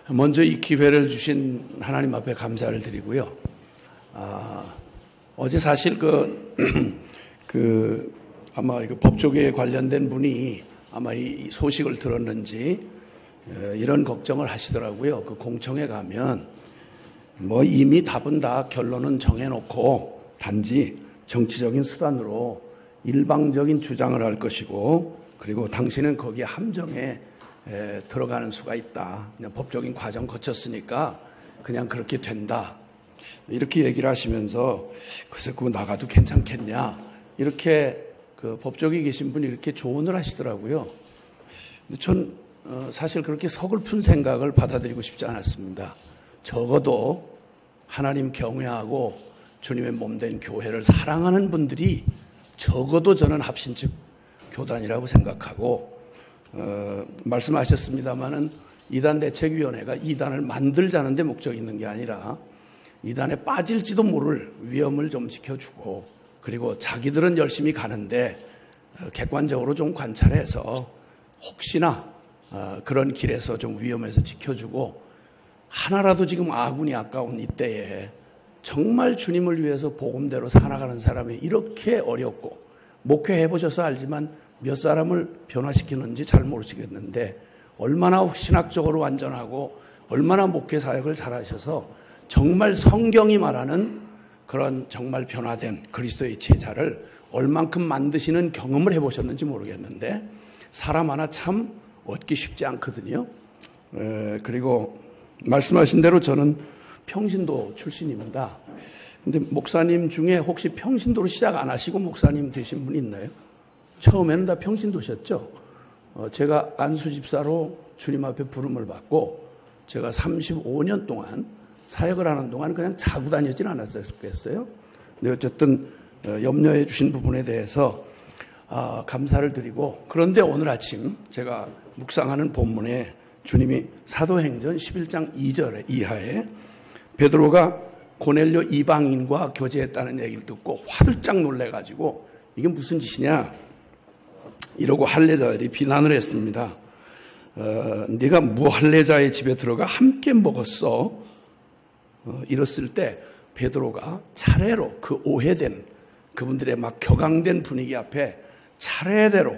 먼저 이 기회를 주신 하나님 앞에 감사를 드리고요. 어제 사실 아마 법조계에 관련된 분이 아마 이 소식을 들었는지 이런 걱정을 하시더라고요. 그 공청회 가면 뭐 이미 답은 다 결론은 정해놓고 단지 정치적인 수단으로 일방적인 주장을 할 것이고, 그리고 당신은 거기에 함정에 들어가는 수가 있다. 그냥 법적인 과정 거쳤으니까 그냥 그렇게 된다. 이렇게 얘기를 하시면서 글쎄 그거 나가도 괜찮겠냐. 이렇게 그 법조계에 계신 분이 이렇게 조언을 하시더라고요. 근데 전 사실 그렇게 서글픈 생각을 받아들이고 싶지 않았습니다. 적어도 하나님 경외하고 주님의 몸된 교회를 사랑하는 분들이 적어도 저는 합신측 교단이라고 생각하고, 말씀하셨습니다마는 이단대책위원회가 이단을 만들자는 데 목적이 있는 게 아니라 이단에 빠질지도 모를 위험을 좀 지켜주고, 그리고 자기들은 열심히 가는데 객관적으로 좀 관찰해서 혹시나 그런 길에서 좀 위험해서 지켜주고, 하나라도 지금 아군이 아까운 이때에 정말 주님을 위해서 복음대로 살아가는 사람이 이렇게 어렵고, 목회해 보셔서 알지만 몇 사람을 변화시키는지 잘 모르시겠는데 얼마나 신학적으로 완전하고 얼마나 목회 사역을 잘하셔서 정말 성경이 말하는 그런 정말 변화된 그리스도의 제자를 얼만큼 만드시는 경험을 해보셨는지 모르겠는데 사람 하나 참 얻기 쉽지 않거든요. 그리고 말씀하신 대로 저는 평신도 출신입니다. 근데 목사님 중에 혹시 평신도로 시작 안 하시고 목사님 되신 분 있나요? 처음에는 다 평신도셨죠. 제가 안수 집사로 주님 앞에 부름을 받고 제가 35년 동안 사역을 하는 동안 그냥 자고 다니진 않았었겠어요. 근데 어쨌든 염려해 주신 부분에 대해서 감사를 드리고, 그런데 오늘 아침 제가 묵상하는 본문에 주님이 사도행전 11장 2절 이하에 베드로가 고넬료 이방인과 교제했다는 얘기를 듣고 화들짝 놀래가지고 이게 무슨 짓이냐 이러고 할례자들이 비난을 했습니다. 네가 뭐 할례자의 집에 들어가 함께 먹었어? 이랬을 때 베드로가 차례로 그 오해된 그분들의 막 격앙된 분위기 앞에 차례대로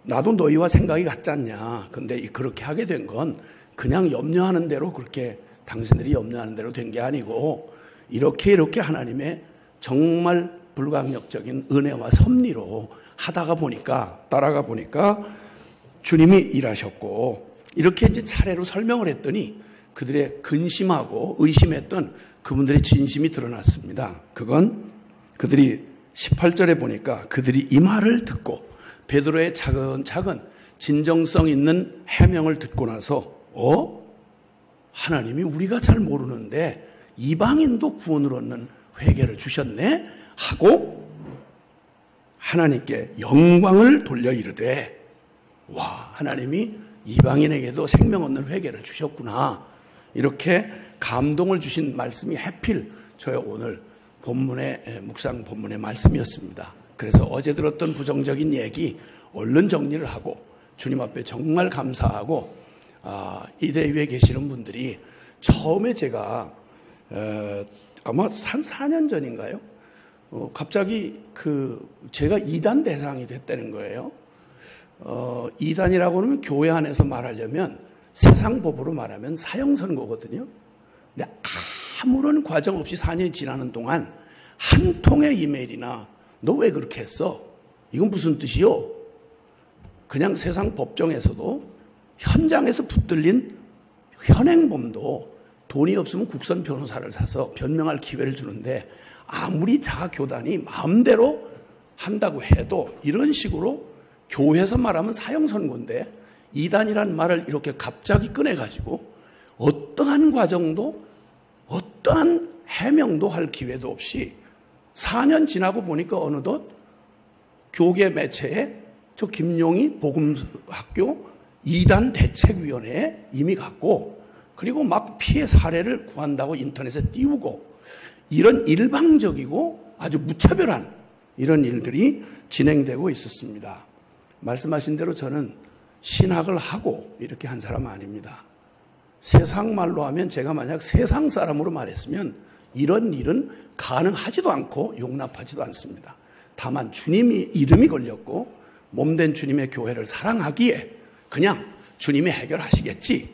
나도 너희와 생각이 같지 않냐. 근데 그렇게 하게 된 건 그냥 염려하는 대로 그렇게 당신들이 염려하는 대로 된 게 아니고 이렇게 하나님의 정말 불강력적인 은혜와 섭리로 하다가 보니까 따라가 보니까 주님이 일하셨고, 이렇게 이제 차례로 설명을 했더니 그들의 근심하고 의심했던 그분들의 진심이 드러났습니다. 그건 그들이 18절에 보니까 그들이 이 말을 듣고 베드로의 차근차근 진정성 있는 해명을 듣고 나서 하나님이 우리가 잘 모르는데 이방인도 구원을 얻는 회개를 주셨네 하고 하나님께 영광을 돌려 이르되, 와, 하나님이 이방인에게도 생명 얻는 회개를 주셨구나. 이렇게 감동을 주신 말씀이 하필 저의 오늘 본문의 묵상 본문의 말씀이었습니다. 그래서 어제 들었던 부정적인 얘기 얼른 정리를 하고 주님 앞에 정말 감사하고, 이대 위에 계시는 분들이 처음에 제가 아마 한 4년 전인가요? 갑자기 제가 이단 대상이 됐다는 거예요. 이단이라고 하면 교회 안에서 말하려면 세상 법으로 말하면 사형선고거든요. 근데 아무런 과정 없이 4년이 지나는 동안 한 통의 이메일이나 너 왜 그렇게 했어? 이건 무슨 뜻이요? 그냥 세상 법정에서도 현장에서 붙들린 현행범도 돈이 없으면 국선 변호사를 사서 변명할 기회를 주는데 아무리 자교단이 마음대로 한다고 해도 이런 식으로 교회에서 말하면 사형선고인데 이단이란 말을 이렇게 갑자기 꺼내가지고 어떠한 과정도 어떠한 해명도 할 기회도 없이 4년 지나고 보니까 어느덧 교계 매체에 저 김용희 복음학교 이단 대책위원회에 이미 갔고, 그리고 막 피해 사례를 구한다고 인터넷에 띄우고, 이런 일방적이고 아주 무차별한 이런 일들이 진행되고 있었습니다. 말씀하신 대로 저는 신학을 하고 이렇게 한 사람은 아닙니다. 세상 말로 하면 제가 만약 세상 사람으로 말했으면 이런 일은 가능하지도 않고 용납하지도 않습니다. 다만 주님이 이름이 걸렸고 몸된 주님의 교회를 사랑하기에 그냥 주님이 해결하시겠지.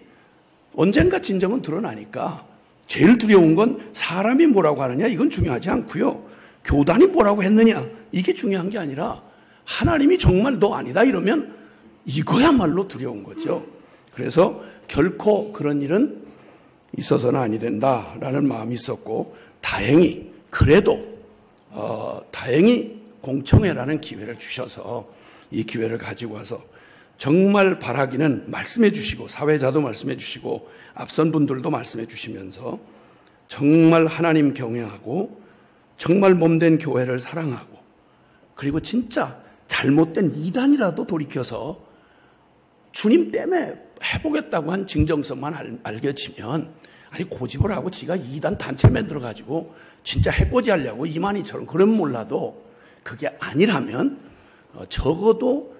언젠가 진정은 드러나니까 제일 두려운 건 사람이 뭐라고 하느냐, 이건 중요하지 않고요. 교단이 뭐라고 했느냐, 이게 중요한 게 아니라 하나님이 정말 너 아니다 이러면 이거야말로 두려운 거죠. 그래서 결코 그런 일은 있어서는 아니 된다라는 마음이 있었고, 다행히 그래도 다행히 공청회라는 기회를 주셔서 이 기회를 가지고 와서 정말 바라기는 말씀해 주시고 사회자도 말씀해 주시고 앞선 분들도 말씀해 주시면서 정말 하나님 경외하고 정말 몸된 교회를 사랑하고 그리고 진짜 잘못된 이단이라도 돌이켜서 주님 때문에 해보겠다고 한 증정서만 알려지면 아니 고집을 하고 지가 이단 단체 만들어가지고 진짜 해코지 하려고 이만희처럼 그러면 몰라도 그게 아니라면 적어도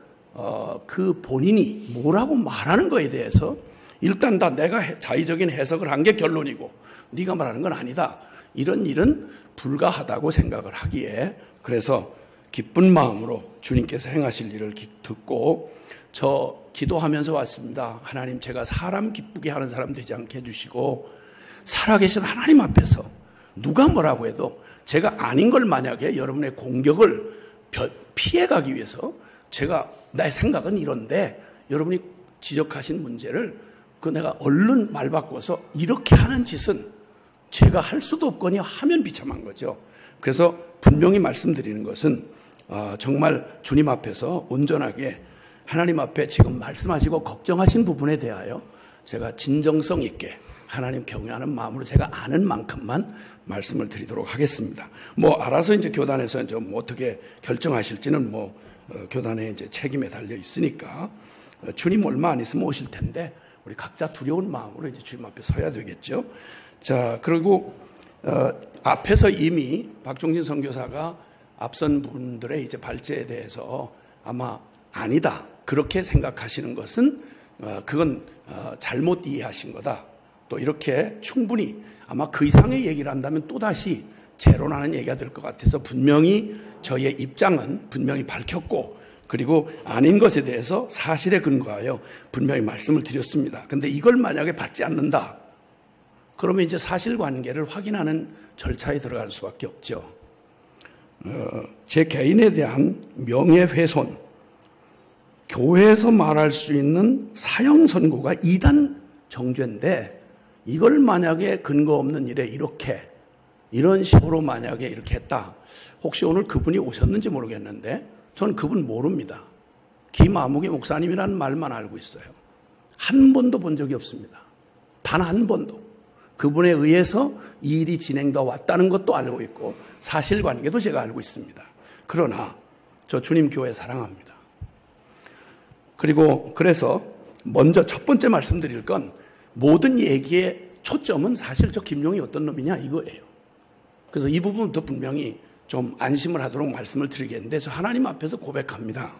그 본인이 뭐라고 말하는 거에 대해서 일단 다 내가 자의적인 해석을 한 게 결론이고 네가 말하는 건 아니다. 이런 일은 불가하다고 생각을 하기에 그래서 기쁜 마음으로 주님께서 행하실 일을 듣고 저 기도하면서 왔습니다. 하나님 제가 사람 기쁘게 하는 사람 되지 않게 해주시고 살아계신 하나님 앞에서 누가 뭐라고 해도 제가 아닌 걸 만약에 여러분의 공격을 피해가기 위해서 제가 나의 생각은 이런데 여러분이 지적하신 문제를 내가 얼른 말 바꿔서 이렇게 하는 짓은 제가 할 수도 없거니 하면 비참한 거죠. 그래서 분명히 말씀드리는 것은 정말 주님 앞에서 온전하게 하나님 앞에 지금 말씀하시고 걱정하신 부분에 대하여 제가 진정성 있게 하나님 경외하는 마음으로 제가 아는 만큼만 말씀을 드리도록 하겠습니다. 알아서 이제 교단에서 이제 어떻게 결정하실지는 교단의 이제 책임에 달려 있으니까 주님 얼마 안 있으면 오실 텐데 우리 각자 두려운 마음으로 이제 주님 앞에 서야 되겠죠. 자, 그리고 앞에서 이미 박종진 선교사가 앞선 분들의 이제 발제에 대해서 아마 아니다 그렇게 생각하시는 것은 그건 잘못 이해하신 거다. 또 이렇게 충분히 아마 그 이상의 얘기를 한다면 또다시 재론하는 얘기가 될 것 같아서 분명히 저희의 입장은 분명히 밝혔고 그리고 아닌 것에 대해서 사실에 근거하여 분명히 말씀을 드렸습니다. 그런데 이걸 만약에 받지 않는다. 그러면 이제 사실관계를 확인하는 절차에 들어갈 수밖에 없죠. 제 개인에 대한 명예훼손, 교회에서 말할 수 있는 사형 선고가 이단 정죄인데 이걸 만약에 근거 없는 일에 이런 식으로 만약에 이렇게 했다. 혹시 오늘 그분이 오셨는지 모르겠는데 저는 그분 모릅니다. 김아무개 목사님이라는 말만 알고 있어요. 한 번도 본 적이 없습니다. 단 한 번도. 그분에 의해서 이 일이 진행되어 왔다는 것도 알고 있고 사실관계도 제가 알고 있습니다. 그러나 저 주님 교회 사랑합니다. 그래서 먼저 첫 번째 말씀드릴 건 모든 얘기의 초점은 사실 저 김용이 어떤 놈이냐 이거예요. 그래서 이 부분부터 분명히 좀 안심을 하도록 말씀을 드리겠는데 저 하나님 앞에서 고백합니다.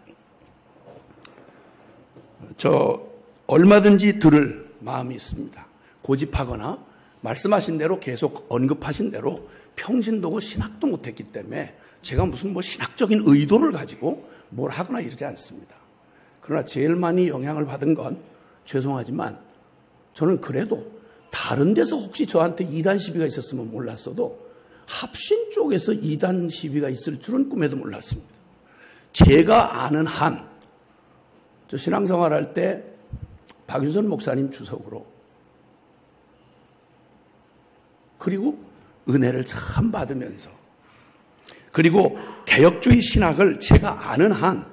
저 얼마든지 들을 마음이 있습니다. 고집하거나 말씀하신 대로 계속 언급하신 대로 평신도고 신학도 못했기 때문에 제가 무슨 신학적인 의도를 가지고 뭘 하거나 이러지 않습니다. 그러나 제일 많이 영향을 받은 건 죄송하지만 저는 그래도 다른 데서 혹시 저한테 이단 시비가 있었으면 몰랐어도 합신 쪽에서 이단 시비가 있을 줄은 꿈에도 몰랐습니다. 제가 아는 한, 저 신앙생활 할 때 박윤선 목사님 주석으로 그리고 은혜를 참 받으면서 그리고 개혁주의 신학을 제가 아는 한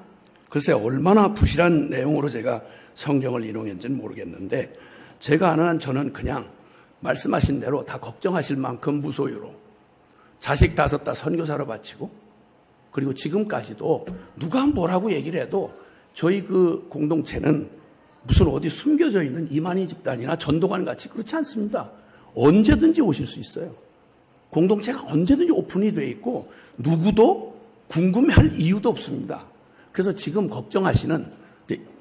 글쎄 얼마나 부실한 내용으로 제가 성경을 인용했는지는 모르겠는데 제가 아는 한 저는 그냥 말씀하신 대로 다 걱정하실 만큼 무소유로 자식 5 선교사로 바치고 그리고 지금까지도 누가 뭐라고 얘기를 해도 저희 그 공동체는 무슨 어디 숨겨져 있는 이만희 집단이나 전도관 같이 그렇지 않습니다. 언제든지 오실 수 있어요. 공동체가 언제든지 오픈이 되어 있고 누구도 궁금해할 이유도 없습니다. 그래서 지금 걱정하시는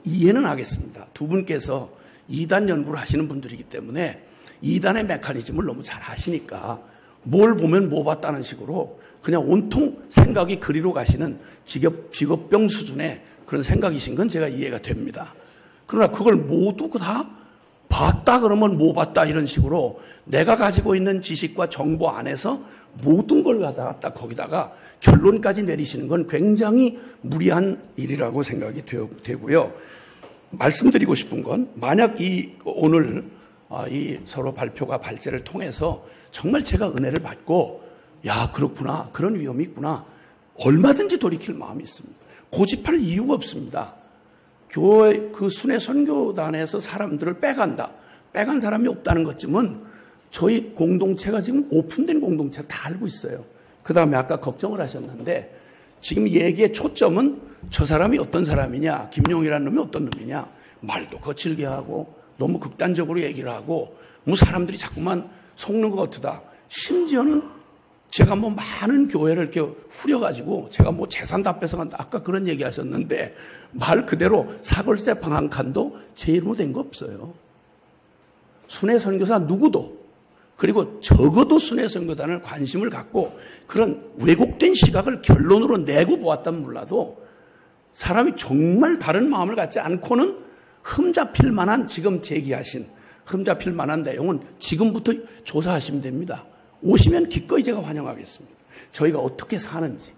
이해는 하겠습니다. 두 분께서 이단 연구를 하시는 분들이기 때문에 이단의 메커니즘을 너무 잘 아시니까 뭘 보면 뭐 봤다는 식으로 그냥 온통 생각이 그리로 가시는 직업병 수준의 그런 생각이신 건 제가 이해가 됩니다. 그러나 그걸 모두 다 봤다 그러면 뭐 봤다 이런 식으로 내가 가지고 있는 지식과 정보 안에서 모든 걸 갖다 거기다가 결론까지 내리시는 건 굉장히 무리한 일이라고 생각이 되고요. 말씀드리고 싶은 건 만약 오늘 이 서로 발표가 발제를 통해서 정말 제가 은혜를 받고 야 그렇구나 그런 위험이 있구나 얼마든지 돌이킬 마음이 있습니다. 고집할 이유가 없습니다. 교회 그 순회 선교단에서 사람들을 빼간 사람이 없다는 것쯤은 저희 공동체가 지금 오픈된 공동체를 다 알고 있어요. 그 다음에 아까 걱정을 하셨는데 지금 얘기의 초점은 저 사람이 어떤 사람이냐, 김용이라는 놈이 어떤 놈이냐, 말도 거칠게 하고 너무 극단적으로 얘기를 하고 뭐 사람들이 자꾸만 속는 것 같다. 심지어는 제가 뭐 많은 교회를 이렇게 후려가지고 제가 뭐 재산 다 뺏어간다. 아까 그런 얘기 하셨는데 말 그대로 사골세 방 한 칸도 제 이름으로 된 거 없어요. 순회 선교사 누구도 그리고 적어도 순회 선교단을 관심을 갖고 그런 왜곡된 시각을 결론으로 내고 보았다면 몰라도 사람이 정말 다른 마음을 갖지 않고는 흠잡힐 만한 지금 제기하신 흠잡힐 만한 내용은 지금부터 조사하시면 됩니다. 오시면 기꺼이 제가 환영하겠습니다. 저희가 어떻게 사는지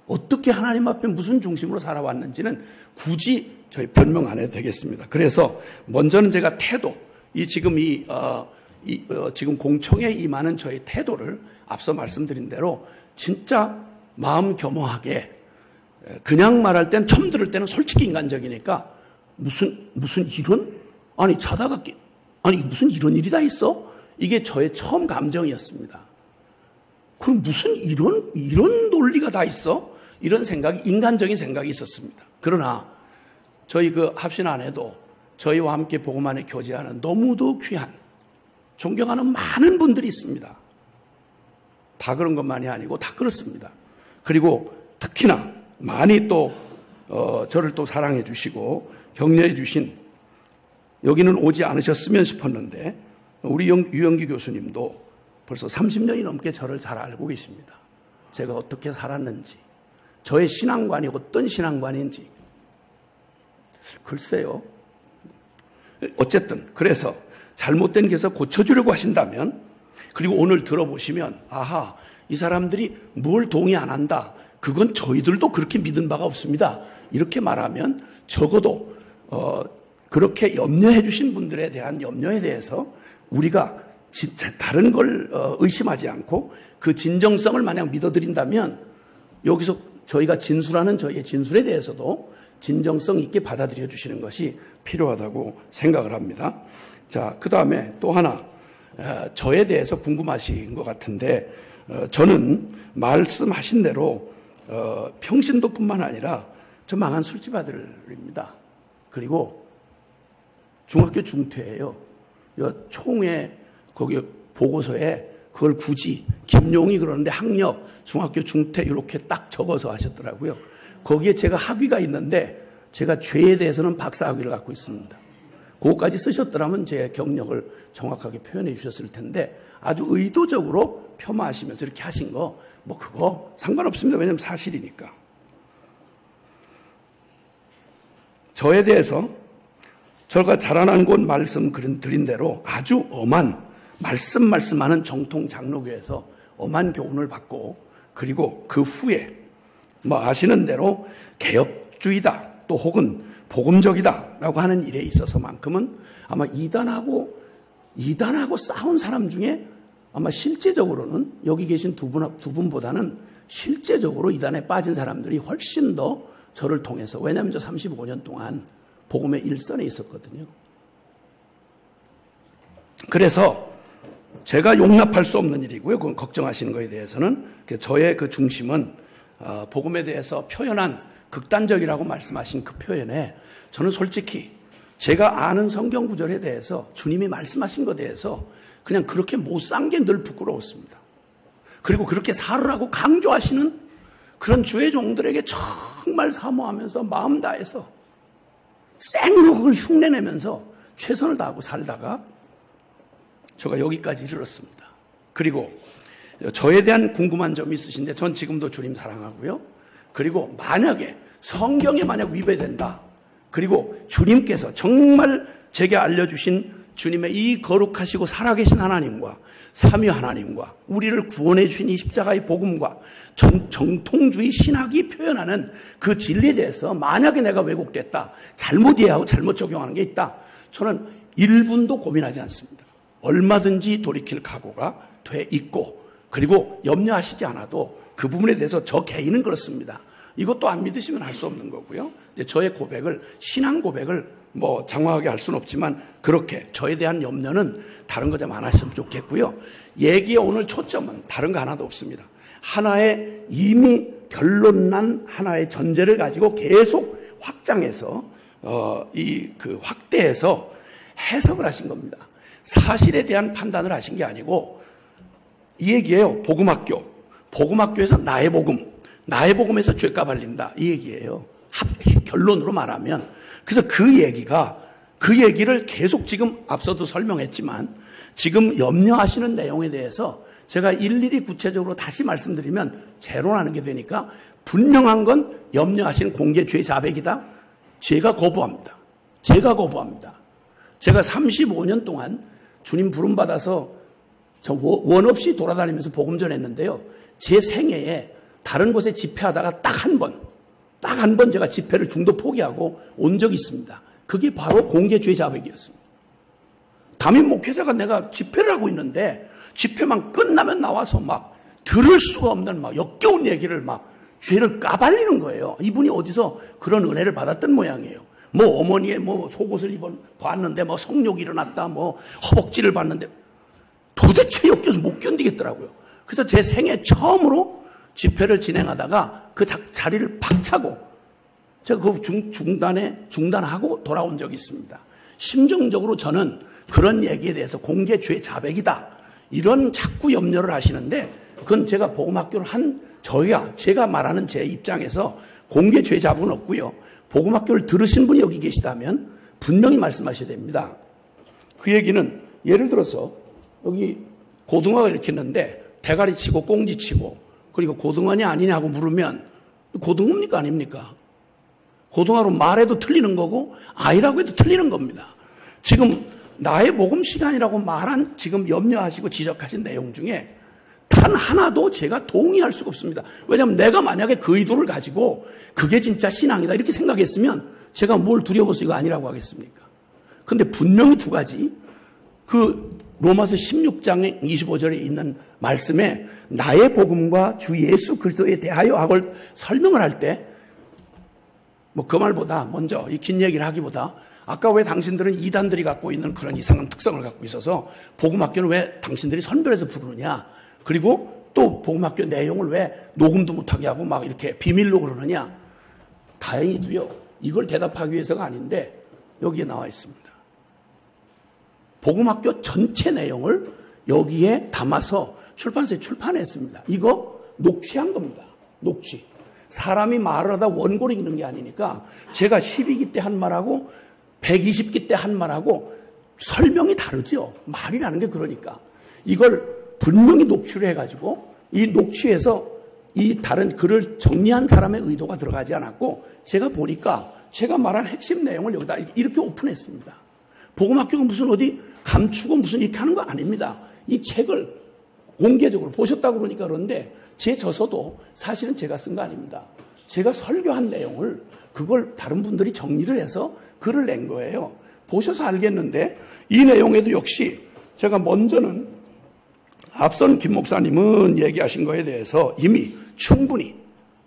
어떻게 하나님 앞에 무슨 중심으로 살아왔는지는 굳이 저희 변명 안 해도 되겠습니다. 그래서 먼저는 제가 태도 지금 공청회에 임하는 저희 태도를 앞서 말씀드린 대로 진짜 마음 겸허하게 그냥 말할 땐 처음 들을 때는 솔직히 인간적이니까 무슨 이런? 아니 자다가 무슨 이런 일이 다 있어? 이게 저의 처음 감정이었습니다. 그럼 무슨 이런 논리가 다 있어? 이런 생각이 인간적인 생각이 있었습니다. 그러나 저희 그 합신 안에도 저희와 함께 복음 안에 교제하는 너무도 귀한 존경하는 많은 분들이 있습니다. 다 그런 것만이 아니고 다 그렇습니다. 그리고 특히나 많이 또 저를 또 사랑해 주시고 격려해 주신 여기는 오지 않으셨으면 싶었는데 우리 유영기 교수님도 벌써 30년이 넘게 저를 잘 알고 계십니다. 제가 어떻게 살았는지 저의 신앙관이 어떤 신앙관인지 글쎄요. 어쨌든 그래서 잘못된 게서 고쳐주려고 하신다면 그리고 오늘 들어보시면 아하 이 사람들이 뭘 동의 안 한다. 그건 저희들도 그렇게 믿은 바가 없습니다. 이렇게 말하면 적어도 그렇게 염려해 주신 분들에 대한 염려에 대해서 우리가 다른 걸 의심하지 않고 그 진정성을 만약 믿어드린다면 여기서 저희가 진술하는 저희의 진술에 대해서도 진정성 있게 받아들여 주시는 것이 필요하다고 생각을 합니다. 자, 그 다음에 또 하나 저에 대해서 궁금하신 것 같은데 저는 말씀하신 대로 평신도뿐만 아니라 저 망한 술집 아들입니다. 그리고 중학교 중퇴예요. 총회 거기 보고서에 그걸 굳이 김용이 그러는데 학력 중학교 중퇴 이렇게 딱 적어서 하셨더라고요. 거기에 제가 학위가 있는데 제가 죄에 대해서는 박사 학위를 갖고 있습니다. 그거까지 쓰셨더라면 제 경력을 정확하게 표현해 주셨을 텐데 아주 의도적으로 폄하하시면서 이렇게 하신 거 뭐 그거 상관없습니다. 왜냐하면 사실이니까. 저에 대해서 제가 자라난 곳 말씀드린 대로 아주 엄한 말씀하는 정통 장로교에서 엄한 교훈을 받고 그리고 그 후에 뭐 아시는 대로 개혁주의다 또 혹은 복음적이다라고 하는 일에 있어서만큼은 아마 이단하고 싸운 사람 중에 아마 실제적으로는 여기 계신 두 분보다는 실제적으로 이단에 빠진 사람들이 훨씬 더 저를 통해서 왜냐하면 저 35년 동안 복음의 일선에 있었거든요. 그래서 제가 용납할 수 없는 일이고요. 그건 걱정하시는 것에 대해서는 저의 그 중심은 복음에 대해서 표현한 극단적이라고 말씀하신 그 표현에 저는 솔직히 제가 아는 성경 구절에 대해서 주님이 말씀하신 것에 대해서 그냥 그렇게 못 산 게 늘 부끄러웠습니다. 그리고 그렇게 살으라고 강조하시는 그런 주의 종들에게 정말 사모하면서 마음 다해서 생로 그걸 흉내내면서 최선을 다하고 살다가 제가 여기까지 이르렀습니다. 그리고 저에 대한 궁금한 점이 있으신데 전 지금도 주님 사랑하고요. 그리고 만약에 성경에 만약 위배된다. 그리고 주님께서 정말 제게 알려주신 주님의 이 거룩하시고 살아계신 하나님과 삼위 하나님과 우리를 구원해 주신 이 십자가의 복음과 정통주의 신학이 표현하는 그 진리에 대해서 만약에 내가 왜곡됐다, 잘못 이해하고 잘못 적용하는 게 있다, 저는 1분도 고민하지 않습니다. 얼마든지 돌이킬 각오가 돼 있고, 그리고 염려하시지 않아도 그 부분에 대해서 저 개인은 그렇습니다. 이것도 안 믿으시면 할 수 없는 거고요. 저의 고백을, 신앙 고백을 장황하게 할 수는 없지만 그렇게 저에 대한 염려는 다른 거 좀 안 하셨으면 좋겠고요. 얘기의 오늘 초점은 다른 거 하나도 없습니다. 하나의 이미 결론난 하나의 전제를 가지고 계속 확장해서 확대해서 해석을 하신 겁니다. 사실에 대한 판단을 하신 게 아니고 이 얘기예요. 복음학교. 복음학교에서 나의 복음에서 죄가 발린다. 이 얘기예요. 결론으로 말하면. 그래서 그 얘기를 계속 지금 앞서도 설명했지만 지금 염려하시는 내용에 대해서 제가 일일이 구체적으로 다시 말씀드리면 재론하는 게 되니까 분명한 건 염려하시는 공개 죄 자백이다. 제가 거부합니다. 제가 35년 동안 주님 부름받아서 저 원 없이 돌아다니면서 복음 전했는데요. 제 생애에 다른 곳에 집회하다가 딱 한 번 제가 집회를 중도 포기하고 온 적이 있습니다. 그게 바로 공개죄 자백이었습니다. 담임 목회자가 내가 집회를 하고 있는데 집회만 끝나면 나와서 막 들을 수가 없는 막 역겨운 얘기를 막 죄를 까발리는 거예요. 이분이 어디서 그런 은혜를 받았던 모양이에요. 어머니의 속옷을 봤는데 성욕이 일어났다, 허벅지를 봤는데 도대체 역겨워서 못 견디겠더라고요. 그래서 제 생애 처음으로 집회를 진행하다가 그 자리를 박차고 제가 그 중단하고 돌아온 적이 있습니다. 심정적으로 저는 그런 얘기에 대해서 공개죄 자백이다, 이런 자꾸 염려를 하시는데 그건 제가 복음학교를 제가 말하는 제 입장에서 공개죄 자백은 없고요. 복음학교를 들으신 분이 여기 계시다면 분명히 말씀하셔야 됩니다. 그 얘기는 예를 들어서 여기 고등어가 이렇게 있는데 대가리 치고 꽁지 치고 그리고 고등어냐 아니냐 하고 물으면 고등어입니까 아닙니까? 고등어로 말해도 틀리는 거고 아니라고 해도 틀리는 겁니다. 지금 나의 복음 시간이라고 말한 지금 염려하시고 지적하신 내용 중에 단 하나도 제가 동의할 수가 없습니다. 왜냐하면 내가 만약에 그 의도를 가지고 그게 진짜 신앙이다 이렇게 생각했으면 제가 뭘 두려워서 이거 아니라고 하겠습니까? 그런데 분명히 두 가지, 그 로마서 16장 25절에 있는 말씀에 나의 복음과 주 예수 그리스도에 대하여 하고 설명을 할 때 그 말보다 먼저 이 긴 얘기를 하기보다 아까 왜 당신들은 이단들이 갖고 있는 그런 이상한 특성을 갖고 있어서 복음학교는 왜 당신들이 선별해서 부르느냐, 그리고 또 복음학교 내용을 왜 녹음도 못하게 하고 막 이렇게 비밀로 그러느냐. 다행히도요, 이걸 대답하기 위해서가 아닌데 여기에 나와 있습니다. 복음학교 전체 내용을 여기에 담아서 출판사에 출판했습니다. 이거 녹취한 겁니다. 녹취. 사람이 말을 하다 원고를 읽는 게 아니니까 제가 12기 때 한 말하고 120기 때 한 말하고 설명이 다르죠. 말이라는 게 그러니까. 이걸 분명히 녹취를 해가지고 이 녹취에서 이 다른 글을 정리한 사람의 의도가 들어가지 않았고 제가 보니까 제가 말한 핵심 내용을 여기다 이렇게 오픈했습니다. 복음학교가 무슨 어디 감추고 무슨 이렇게 하는 거 아닙니다. 이 책을 공개적으로 보셨다고 그러니까 그런데 제 저서도 사실은 제가 쓴 거 아닙니다. 제가 설교한 내용을 그걸 다른 분들이 정리를 해서 글을 낸 거예요. 보셔서 알겠는데 이 내용에도 역시 제가 먼저는 앞선 김 목사님은 얘기하신 거에 대해서 이미 충분히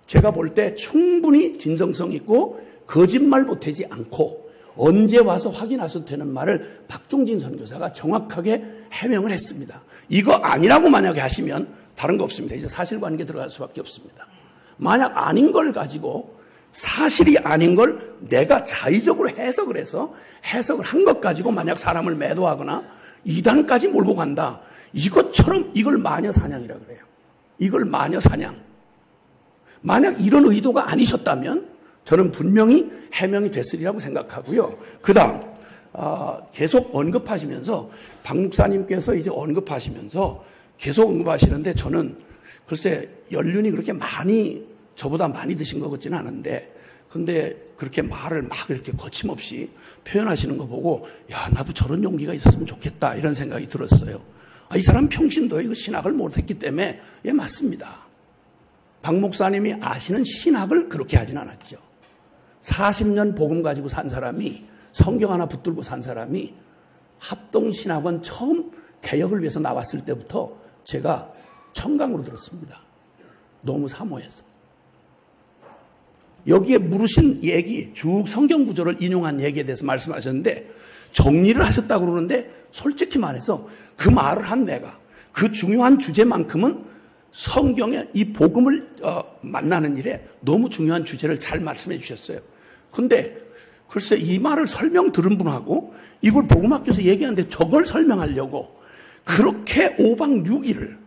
제가 볼 때 충분히 진정성 있고 거짓말 보태지 않고 언제 와서 확인하셔도 되는 말을 박종진 선교사가 정확하게 해명을 했습니다. 이거 아니라고 만약에 하시면 다른 거 없습니다. 이제 사실관계 들어갈 수밖에 없습니다. 만약 아닌 걸 가지고 사실이 아닌 걸 내가 자의적으로 해석을 해서 해석을 한 것 가지고 만약 사람을 매도하거나 이단까지 몰고 간다. 이것처럼 이걸 마녀사냥이라 그래요. 이걸 마녀사냥. 만약 이런 의도가 아니셨다면 저는 분명히 해명이 됐으리라고 생각하고요. 그 다음, 계속 언급하시면서, 박 목사님께서 이제 언급하시면서 계속 언급하시는데 저는 글쎄 연륜이 그렇게 저보다 많이 드신 것 같지는 않은데, 근데 그렇게 말을 막 이렇게 거침없이 표현하시는 거 보고, 야, 나도 저런 용기가 있었으면 좋겠다, 이런 생각이 들었어요. 이 사람 평신도에 그 신학을 못했기 때문에, 예, 맞습니다. 박 목사님이 아시는 신학을 그렇게 하진 않았죠. 40년 복음 가지고 산 사람이, 성경 하나 붙들고 산 사람이 합동신학원 처음 개혁을 위해서 나왔을 때부터 제가 청강으로 들었습니다. 너무 사모해서. 여기에 물으신 얘기, 쭉 성경 구절을 인용한 얘기에 대해서 말씀하셨는데 정리를 하셨다고 그러는데 솔직히 말해서 그 말을 한 내가 그 중요한 주제만큼은 성경의 이 복음을 만나는 일에 너무 중요한 주제를 잘 말씀해 주셨어요. 근데 글쎄 이 말을 설명 들은 분하고 이걸 복음학교에서 얘기하는데 저걸 설명하려고 그렇게 5박 6일을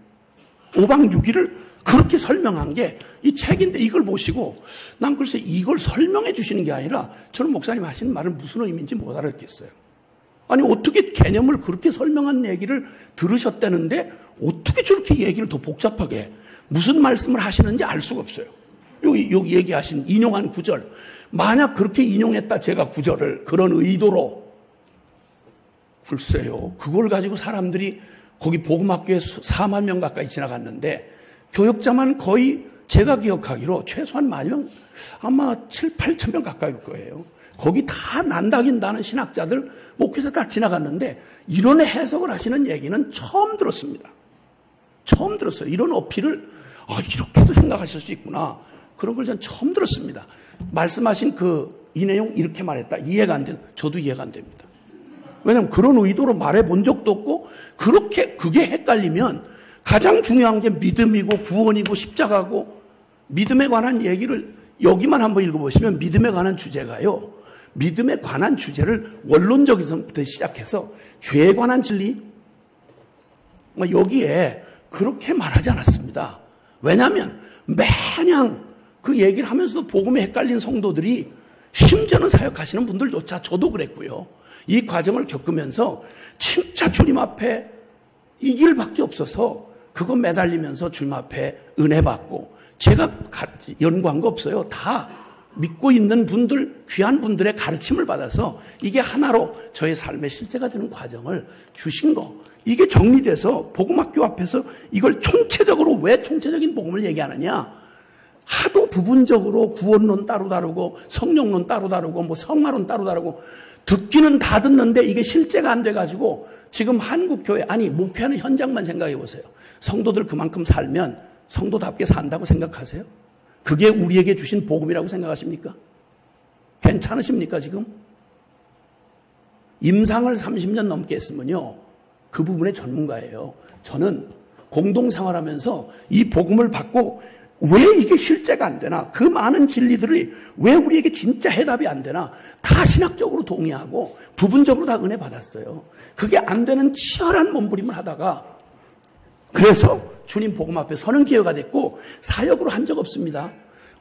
그렇게 설명한 게 이 책인데 이걸 보시고 난 글쎄 이걸 설명해 주시는 게 아니라 저는 목사님 하시는 말은 무슨 의미인지 못 알아듣겠어요. 아니 어떻게 개념을 그렇게 설명한 얘기를 들으셨다는데 어떻게 저렇게 얘기를 더 복잡하게 무슨 말씀을 하시는지 알 수가 없어요. 여기 얘기하신 인용한 구절, 만약 그렇게 인용했다 제가 구절을 그런 의도로, 글쎄요 그걸 가지고 사람들이 거기 복음학교에 4만 명 가까이 지나갔는데 교역자만 거의 제가 기억하기로 최소한 1만 명, 아마 7, 8천 명 가까이일 거예요. 거기 다 난다긴 나는 신학자들 목회자 다 지나갔는데 이런 해석을 하시는 얘기는 처음 들었습니다. 처음 들었어요. 이런 어필을 이렇게도 생각하실 수 있구나. 그런 걸 전 처음 들었습니다. 말씀하신 이 내용 이렇게 말했다. 이해가 안 돼요. 저도 이해가 안 됩니다. 왜냐하면 그런 의도로 말해본 적도 없고 그게 헷갈리면 가장 중요한 게 믿음이고 구원이고 십자가고 믿음에 관한 얘기를 여기만 한번 읽어보시면 믿음에 관한 주제가요. 믿음에 관한 주제를 원론적에서부터 시작해서 죄에 관한 진리 여기에 그렇게 말하지 않았습니다. 왜냐하면 매냥 그 얘기를 하면서도 복음에 헷갈린 성도들이 심지어는 사역하시는 분들조차 저도 그랬고요. 이 과정을 겪으면서 진짜 주님 앞에 이 길밖에 없어서 그거 매달리면서 주님 앞에 은혜 받고 제가 연구한 거 없어요. 다 믿고 있는 분들, 귀한 분들의 가르침을 받아서 이게 하나로 저의 삶의 실제가 되는 과정을 주신 거. 이게 정리돼서 복음학교 앞에서 이걸 총체적으로 왜 총체적인 복음을 얘기하느냐. 하도 부분적으로 구원론 따로 다르고 성령론 따로 다르고 성화론 따로 다르고 듣기는 다 듣는데 이게 실제가 안 돼가지고 지금 한국교회, 목회하는 현장만 생각해 보세요. 성도들 그만큼 살면 성도답게 산다고 생각하세요? 그게 우리에게 주신 복음이라고 생각하십니까? 괜찮으십니까 지금? 임상을 30년 넘게 했으면요. 그 부분의 전문가예요. 저는 공동생활하면서 이 복음을 받고 왜 이게 실제가 안 되나? 그 많은 진리들이 왜 우리에게 진짜 해답이 안 되나? 다 신학적으로 동의하고 부분적으로 다 은혜 받았어요. 그게 안 되는 치열한 몸부림을 하다가 그래서 주님 복음 앞에 서는 기회가 됐고 사역으로 한 적 없습니다.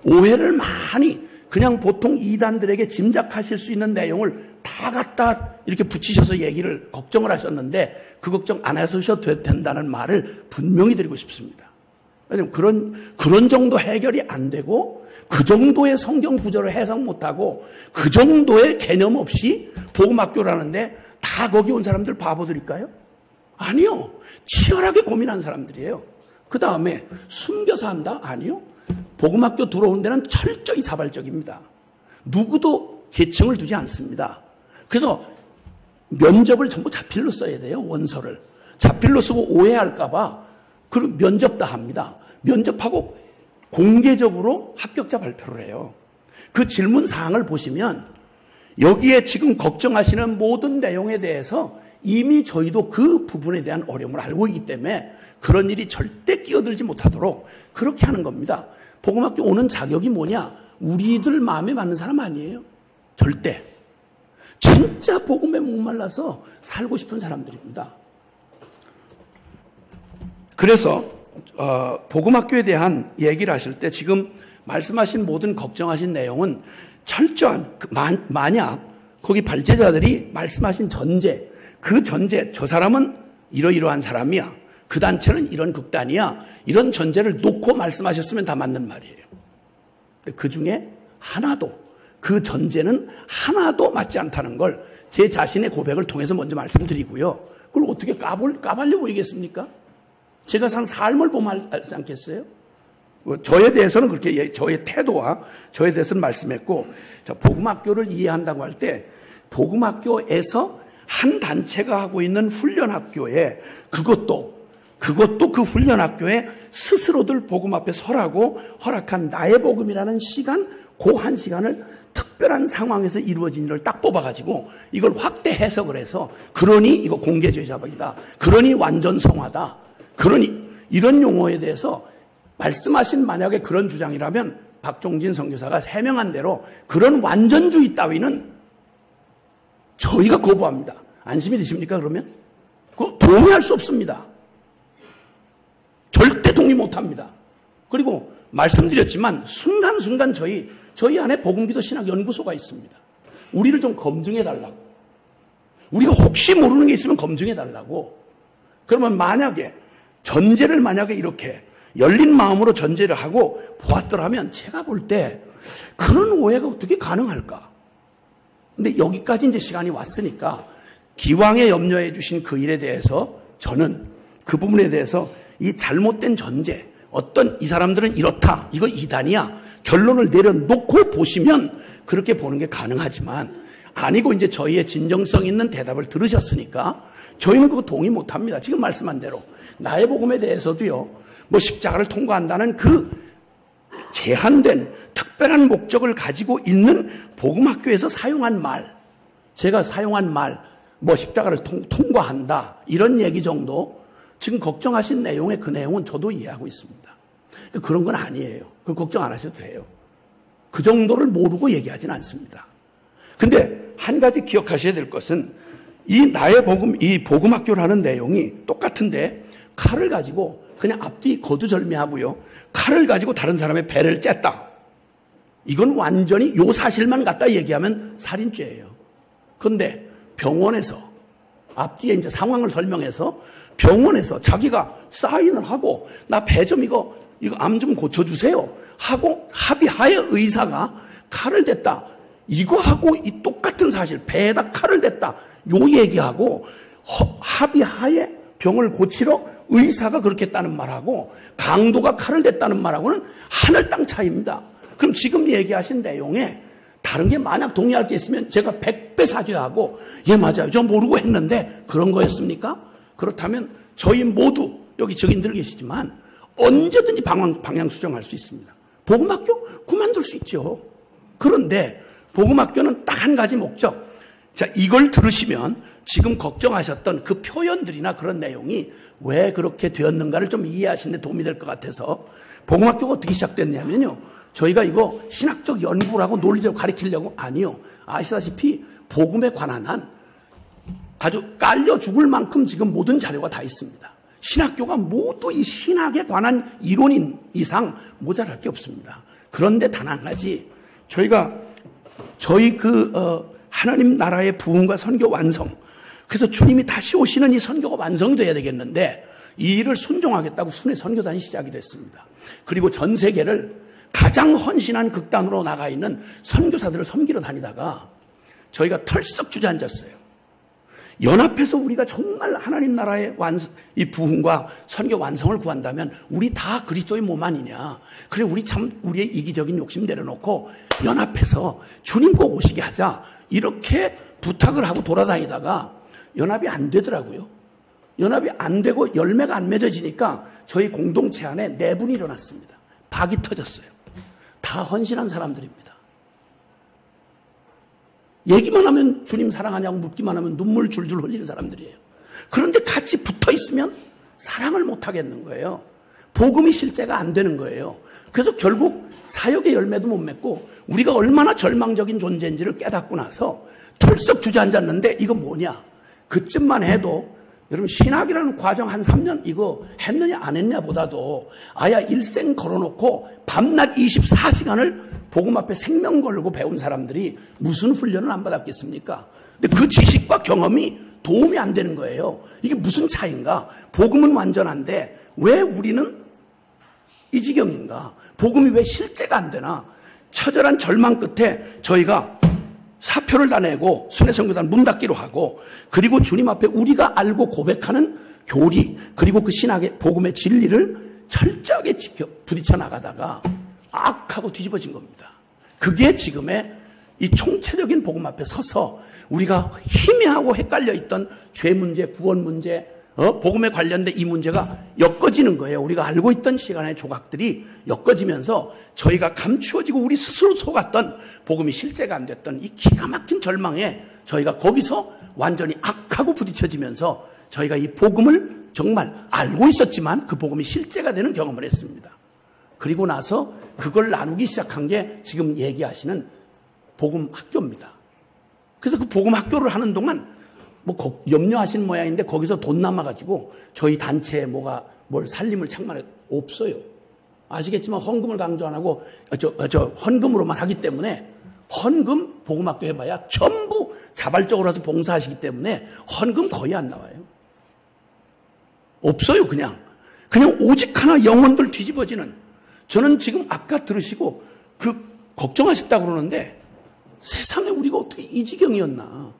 오해를 많이 그냥 보통 이단들에게 짐작하실 수 있는 내용을 다 갖다 이렇게 붙이셔서 얘기를 걱정을 하셨는데 그 걱정 안 하셔도 된다는 말을 분명히 드리고 싶습니다. 왜냐하면 그런 정도 해결이 안 되고 그 정도의 성경 구절을 해석 못하고 그 정도의 개념 없이 복음학교라는데 다 거기 온 사람들 바보들일까요? 아니요. 치열하게 고민한 사람들이에요. 그 다음에 숨겨서 한다? 아니요. 복음학교 들어오는 데는 철저히 자발적입니다. 누구도 계층을 두지 않습니다. 그래서 면접을 전부 자필로 써야 돼요. 원서를. 자필로 쓰고 오해할까 봐 그리고 면접 다 합니다. 면접하고 공개적으로 합격자 발표를 해요. 그 질문 사항을 보시면 여기에 지금 걱정하시는 모든 내용에 대해서 이미 저희도 그 부분에 대한 어려움을 알고 있기 때문에 그런 일이 절대 끼어들지 못하도록 그렇게 하는 겁니다. 복음학교 오는 자격이 뭐냐? 우리들 마음에 맞는 사람 아니에요. 절대. 진짜 복음에 목말라서 살고 싶은 사람들입니다. 그래서 복음학교에 대한 얘기를 하실 때 지금 말씀하신 모든 걱정하신 내용은 철저한, 만약 거기 발제자들이 말씀하신 전제, 그 전제, 저 사람은 이러이러한 사람이야, 그 단체는 이런 극단이야, 이런 전제를 놓고 말씀하셨으면 다 맞는 말이에요. 그 중에 하나도, 그 전제는 하나도 맞지 않다는 걸 제 자신의 고백을 통해서 먼저 말씀드리고요. 그걸 어떻게 까발려 보이겠습니까? 제가 산 삶을 보면 알지 않겠어요? 저에 대해서는 그렇게 저의 태도와 저에 대해서는 말씀했고, 복음학교를 이해한다고 할 때 복음학교에서 한 단체가 하고 있는 훈련학교에 그것도 그 훈련학교에 스스로들 복음 앞에 서라고 허락한 나의 복음이라는 시간, 그 한 시간을 특별한 상황에서 이루어진 일을 딱 뽑아가지고 이걸 확대 해석을 해서, 그러니 이거 공개죄자박이다, 그러니 완전성화다, 그러니 이런 용어에 대해서 말씀하신 만약에 그런 주장이라면 박종진 선교사가 해명한 대로 그런 완전주의 따위는 저희가 거부합니다. 안심이 되십니까? 그러면? 그거 동의할 수 없습니다. 절대 동의 못합니다. 그리고 말씀드렸지만 순간순간 저희 안에 복음기도 신학연구소가 있습니다. 우리를 좀 검증해달라고. 우리가 혹시 모르는 게 있으면 검증해달라고. 그러면 만약에 전제를 이렇게 열린 마음으로 전제를 하고 보았더라면 제가 볼 때 그런 오해가 어떻게 가능할까? 근데 여기까지 이제 시간이 왔으니까 기왕에 염려해 주신 그 일에 대해서 저는 그 부분에 대해서 이 잘못된 전제, 어떤 이 사람들은 이렇다, 이거 이단이야, 결론을 내려놓고 보시면 그렇게 보는 게 가능하지만, 아니고 이제 저희의 진정성 있는 대답을 들으셨으니까 저희는 그거 동의 못 합니다. 지금 말씀한 대로 나의 복음에 대해서도요, 뭐 십자가를 통과한다는 그 제한된 특별한 목적을 가지고 있는 복음학교에서 사용한 말, 제가 사용한 말, 뭐 십자가를 통과한다, 이런 얘기 정도, 지금 걱정하신 내용의 그 내용은 저도 이해하고 있습니다. 그런 건 아니에요. 그 걱정 안 하셔도 돼요. 그 정도를 모르고 얘기하진 않습니다. 근데 한 가지 기억하셔야 될 것은, 이 나의 복음, 이 복음학교라는 내용이 똑같은데 칼을 가지고 그냥 앞뒤 거두절미하고요, 칼을 가지고 다른 사람의 배를 쨌다, 이건 완전히 요 사실만 갖다 얘기하면 살인죄예요. 그런데 병원에서 앞뒤에 이제 상황을 설명해서 병원에서 자기가 사인을 하고 나 배 좀 이거 암 좀 고쳐주세요 하고 합의하에 의사가 칼을 댔다, 이거하고 이 똑같은 사실, 배에다 칼을 댔다, 요 얘기하고 합의하에 병을 고치러 의사가 그렇게 했다는 말하고 강도가 칼을 댔다는 말하고는 하늘 땅 차이입니다. 그럼 지금 얘기하신 내용에 다른 게 만약 동의할 게 있으면 제가 100배 사죄하고, 예 맞아요, 저 모르고 했는데 그런 거였습니까? 그렇다면 저희 모두 여기 적인들 계시지만 언제든지 방향 수정할 수 있습니다. 복음학교 그만둘 수 있죠. 그런데 복음학교는 딱 한 가지 목적. 자, 이걸 들으시면 지금 걱정하셨던 그 표현들이나 그런 내용이 왜 그렇게 되었는가를 좀 이해하시는 데 도움이 될 것 같아서, 복음학교가 어떻게 시작됐냐면요, 저희가 이거 신학적 연구라고 논리적으로 가르치려고, 아니요, 아시다시피 복음에 관한 한 아주 깔려 죽을 만큼 지금 모든 자료가 다 있습니다. 신학교가 모두 이 신학에 관한 이론인 이상 모자랄 게 없습니다. 그런데 단 한 가지, 저희 하나님 나라의 부흥과 선교 완성, 그래서 주님이 다시 오시는 이 선교가 완성돼야 되겠는데, 이 일을 순종하겠다고 순회 선교단이 시작이 됐습니다. 그리고 전 세계를 가장 헌신한 극단으로 나가 있는 선교사들을 섬기러 다니다가 저희가 털썩 주저앉았어요. 연합해서 우리가 정말 하나님 나라의 이 부흥과 선교 완성을 구한다면 우리 다 그리스도의 몸 아니냐. 그래, 우리의 이기적인 욕심 내려놓고 연합해서 주님 꼭 오시게 하자, 이렇게 부탁을 하고 돌아다니다가 연합이 안 되더라고요. 연합이 안 되고 열매가 안 맺어지니까 저희 공동체 안에 내분이 일어났습니다. 박이 터졌어요. 다 헌신한 사람들입니다. 얘기만 하면 주님 사랑하냐고 묻기만 하면 눈물 줄줄 흘리는 사람들이에요. 그런데 같이 붙어 있으면 사랑을 못 하겠는 거예요. 복음이 실제가 안 되는 거예요. 그래서 결국 사역의 열매도 못 맺고 우리가 얼마나 절망적인 존재인지를 깨닫고 나서 털썩 주저앉았는데, 이거 뭐냐? 그쯤만 해도 여러분 신학이라는 과정 한 3년 이거 했느냐 안 했냐 보다도 아야 일생 걸어놓고 밤낮 24시간을 복음 앞에 생명 걸고 배운 사람들이 무슨 훈련을 안 받았겠습니까? 근데 그 지식과 경험이 도움이 안 되는 거예요. 이게 무슨 차이인가? 복음은 완전한데 왜 우리는 이 지경인가? 복음이 왜 실제가 안 되나? 처절한 절망 끝에 저희가 사표를 다 내고 순회선교단 문 닫기로 하고 그리고 주님 앞에 우리가 알고 고백하는 교리 그리고 그 신학의 복음의 진리를 철저하게 지켜 부딪혀 나가다가 악하고 뒤집어진 겁니다. 그게 지금의 이 총체적인 복음 앞에 서서 우리가 희미하고 헷갈려 있던 죄 문제, 구원 문제, 복음에 관련된 이 문제가 엮어지는 거예요. 우리가 알고 있던 시간의 조각들이 엮어지면서 저희가 감추어지고 우리 스스로 속았던 복음이 실제가 안 됐던 이 기가 막힌 절망에 저희가 거기서 완전히 악하고 부딪혀지면서 저희가 이 복음을 정말 알고 있었지만 그 복음이 실제가 되는 경험을 했습니다. 그리고 나서 그걸 나누기 시작한 게 지금 얘기하시는 복음 학교입니다. 그래서 그 복음 학교를 하는 동안 뭐 염려하시는 모양인데 거기서 돈 남아가지고 저희 단체에 뭘 살림을 창만해 없어요. 아시겠지만 헌금을 강조 안 하고 헌금으로만 하기 때문에 헌금 복음학교 해봐야 전부 자발적으로 와서 봉사하시기 때문에 헌금 거의 안 나와요. 없어요. 그냥 오직 하나 영혼들 뒤집어지는. 저는 지금 아까 들으시고 걱정하셨다고 그러는데 세상에 우리가 어떻게 이 지경이었나.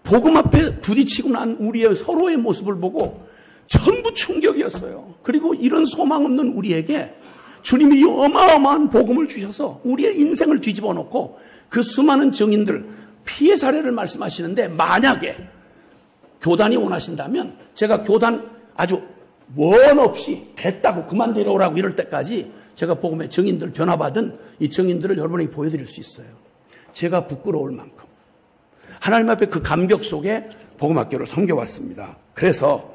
복음 앞에 부딪히고 난 우리의 서로의 모습을 보고 전부 충격이었어요. 그리고 이런 소망 없는 우리에게 주님이 어마어마한 복음을 주셔서 우리의 인생을 뒤집어 놓고 그 수많은 증인들 피해 사례를 말씀하시는데 만약에 교단이 원하신다면 제가 교단 아주 원 없이 됐다고 그만 데려오라고 이럴 때까지 제가 복음의 증인들 변화받은 이 증인들을 여러분에게 보여드릴 수 있어요. 제가 부끄러울 만큼 하나님 앞에 그 감격 속에 복음학교를 섬겨왔습니다. 그래서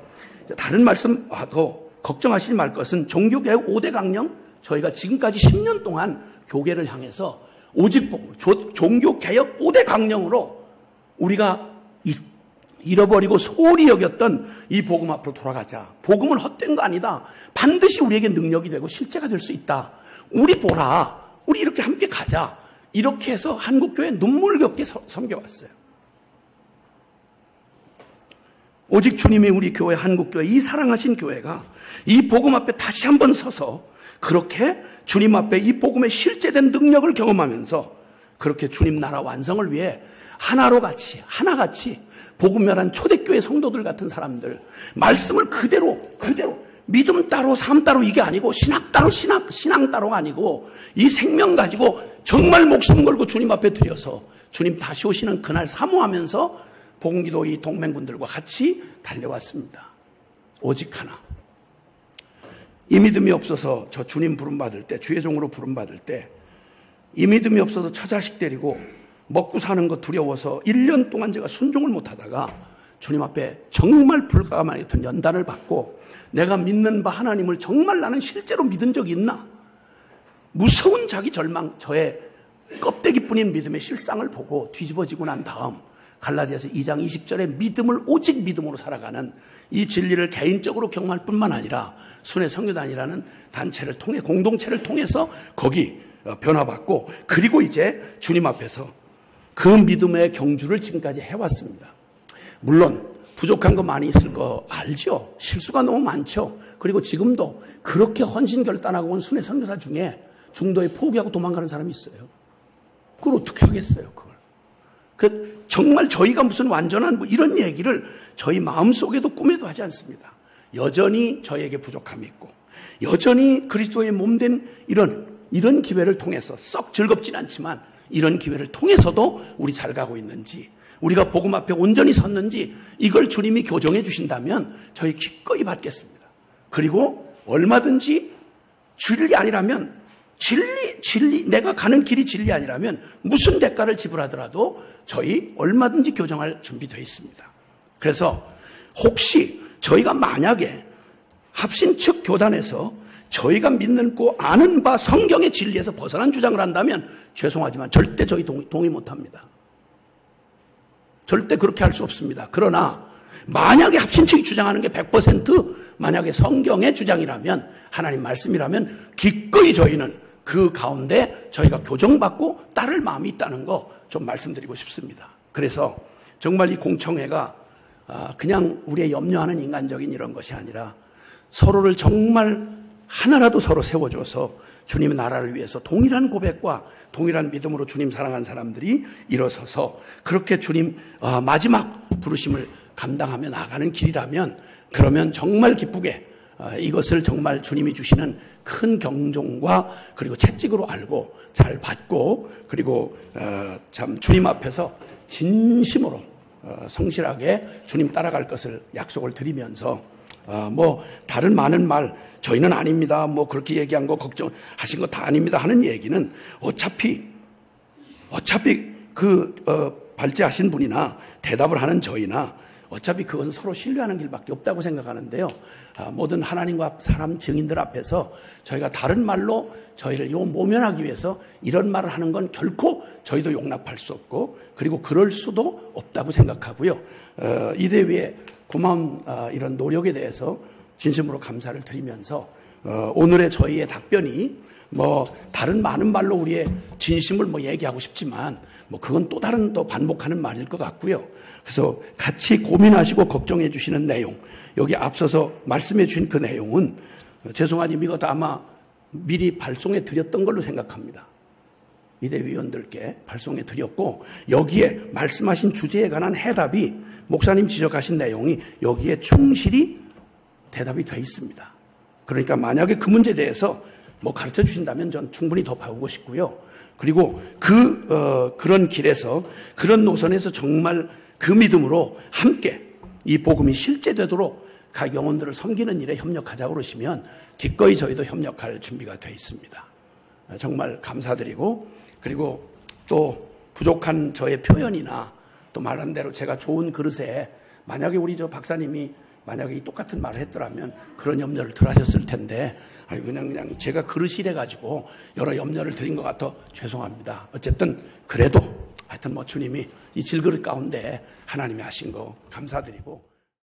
다른 말씀하고 걱정하시지 말 것은 종교개혁 5대 강령 저희가 지금까지 10년 동안 교계를 향해서 오직 복음, 종교개혁 5대 강령으로 우리가 잃어버리고 소홀히 여겼던 이 복음 앞으로 돌아가자. 복음은 헛된 거 아니다. 반드시 우리에게 능력이 되고 실제가 될 수 있다. 우리 보라. 우리 이렇게 함께 가자. 이렇게 해서 한국교회 눈물겹게 섬겨왔어요. 오직 주님이 우리 교회 한국교회 이 사랑하신 교회가 이 복음 앞에 다시 한번 서서 그렇게 주님 앞에 이 복음의 실제된 능력을 경험하면서 그렇게 주님 나라 완성을 위해 하나같이 복음 멸한 초대교회 성도들 같은 사람들 말씀을 그대로 믿음 따로 삶 따로 이게 아니고 신학 따로 신앙 따로가 아니고 이 생명 가지고 정말 목숨 걸고 주님 앞에 드려서 주님 다시 오시는 그날 사모하면서 복음기도 이 동맹군들과 같이 달려왔습니다. 오직 하나. 이 믿음이 없어서 저 주님 부름받을 때 주의 종으로 부름받을 때 이 믿음이 없어서 처자식 데리고 먹고 사는 거 두려워서 1년 동안 제가 순종을 못하다가 주님 앞에 정말 불가마했던 연단을 받고 내가 믿는 바 하나님을 정말 나는 실제로 믿은 적이 있나? 무서운 자기 절망, 저의 껍데기뿐인 믿음의 실상을 보고 뒤집어지고 난 다음 갈라디아서 2장 20절에 믿음을 오직 믿음으로 살아가는 이 진리를 개인적으로 경험할 뿐만 아니라 순회선교단이라는 단체를 통해 공동체를 통해서 거기 변화받고 그리고 이제 주님 앞에서 그 믿음의 경주를 지금까지 해왔습니다. 물론 부족한 거 많이 있을 거 알죠. 실수가 너무 많죠. 그리고 지금도 그렇게 헌신결단하고 온 순회선교사 중에 중도에 포기하고 도망가는 사람이 있어요. 그걸 어떻게 하겠어요, 그걸. 정말 저희가 무슨 완전한 이런 얘기를 저희 마음속에도 꿈에도 하지 않습니다. 여전히 저에게 부족함이 있고 여전히 그리스도의 몸된 이런 기회를 통해서 썩 즐겁진 않지만 이런 기회를 통해서도 우리 잘 가고 있는지 우리가 복음 앞에 온전히 섰는지 이걸 주님이 교정해 주신다면 저희 기꺼이 받겠습니다. 그리고 얼마든지 진리 아니라면 진리 내가 가는 길이 진리 아니라면 무슨 대가를 지불하더라도 저희 얼마든지 교정할 준비되어 있습니다. 그래서 혹시 저희가 만약에 합신 측 교단에서 저희가 믿는 거 아는 바 성경의 진리에서 벗어난 주장을 한다면 죄송하지만 절대 저희 동의 못합니다. 절대 그렇게 할 수 없습니다. 그러나 만약에 합신 측이 주장하는 게 100% 만약에 성경의 주장이라면, 하나님 말씀이라면 기꺼이 저희는 그 가운데 저희가 교정받고 따를 마음이 있다는 거 좀 말씀드리고 싶습니다. 그래서 정말 이 공청회가 그냥 우리의 염려하는 인간적인 이런 것이 아니라 서로를 정말 하나라도 서로 세워줘서 주님의 나라를 위해서 동일한 고백과 동일한 믿음으로 주님 사랑한 사람들이 일어서서 그렇게 주님 마지막 부르심을 감당하며 나가는 길이라면, 그러면 정말 기쁘게 이것을 정말 주님이 주시는 큰 경종과 그리고 채찍으로 알고 잘 받고, 그리고 참 주님 앞에서 진심으로 성실하게 주님 따라갈 것을 약속을 드리면서 뭐 다른 많은 말, 저희는 아닙니다, 뭐 그렇게 얘기한 거 걱정하신 거 다 아닙니다 하는 얘기는 어차피 발제하신 분이나 대답을 하는 저희나 어차피 그것은 서로 신뢰하는 길밖에 없다고 생각하는데요. 모든 하나님과 사람 증인들 앞에서 저희가 다른 말로 저희를 모면하기 위해서 이런 말을 하는 건 결코 저희도 용납할 수 없고, 그리고 그럴 수도 없다고 생각하고요. 이 대회의 고마운 이런 노력에 대해서 진심으로 감사를 드리면서 오늘의 저희의 답변이 뭐 다른 많은 말로 우리의 진심을 뭐 얘기하고 싶지만 뭐 그건 또 다른 또 반복하는 말일 것 같고요. 그래서 같이 고민하시고 걱정해 주시는 내용, 여기 앞서서 말씀해 주신 그 내용은 죄송하지만 이것도 아마 미리 발송해 드렸던 걸로 생각합니다. 이대 위원들께 발송해 드렸고, 여기에 말씀하신 주제에 관한 해답이 목사님 지적하신 내용이 여기에 충실히 대답이 되어 있습니다. 그러니까 만약에 그 문제에 대해서 뭐 가르쳐 주신다면 전 충분히 더 배우고 싶고요. 그리고 그런 길에서, 그런 노선에서 정말 그 믿음으로 함께 이 복음이 실제되도록 각 영혼들을 섬기는 일에 협력하자고 그러시면 기꺼이 저희도 협력할 준비가 되어 있습니다. 정말 감사드리고, 그리고 또 부족한 저의 표현이나 또 말한 대로 제가 좋은 그릇에 만약에 우리 저 박사님이 만약에 이 똑같은 말을 했더라면 그런 염려를 덜 하셨을 텐데, 그냥 제가 그릇이래 가지고 여러 염려를 드린 것 같아 죄송합니다. 어쨌든 그래도 하여튼 뭐 주님이 이 질그릇 가운데 하나님이 하신 거 감사드리고